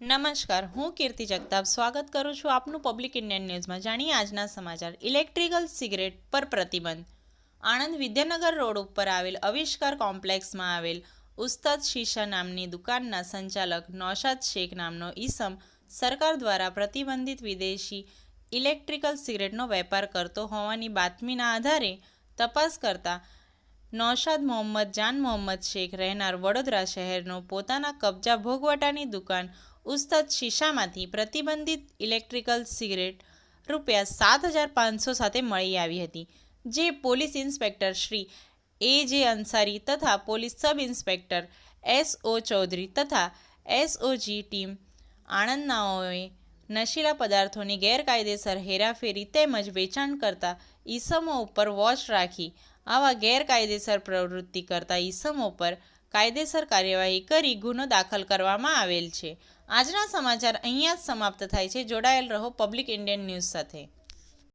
નમસ્કાર, હું કીર્તિ જગતાપ સ્વાગત કરું છું આપનું પબ્લિક ઇન્ડિયન ન્યૂઝમાં. જાણીએ આજના સમાચાર. ઇલેક્ટ્રિકલ સિગરેટ પર પ્રતિબંધ. આણંદ વિદ્યાનગર રોડ ઉપર આવેલ આવિષ્કાર કોમ્પ્લેક્સમાં આવેલ ઉસ્તાદ શીશા નામની દુકાનના સંચાલક નૌશાદ શેખ નામનો ઈસમ સરકાર દ્વારા પ્રતિબંધિત વિદેશી ઇલેક્ટ્રિકલ સિગરેટનો વેપાર કરતો હોવાની બાતમીના આધારે તપાસ કરતા નૌશાદ મોહમ્મદ જાન મોહમ્મદ શેખ રહેનાર વડોદરા શહેરનો પોતાના કબજા ભોગવટાની દુકાન ઉસ્તાદ શીશામાંથી પ્રતિબંધિત ઇલેક્ટ્રિકલ સિગરેટ ₹7,500 સાથે મળી આવી હતી, જે police inspector Shri A.J. Ansari તથા police sub inspector S.O. Chaudhary તથા SOG ટીમ આણંદનાઓએ નશીલા પદાર્થોની ગેરકાયદેસર હેરાફેરી તેમજ વેચાણ કરતા ઈસમો ઉપર વોચ રાખી આવા ગેરકાયદેસર પ્રવૃત્તિ કરતા ઈસમો પર કાયદેસર કાર્યવાહી કરી ગુનો દાખલ કરવામાં આવેલ છે. આજના સમાચાર અહીંયા જ સમાપ્ત થાય છે. જોડાયેલ રહો પબ્લિક ઇન્ડિયન ન્યૂઝ સાથે.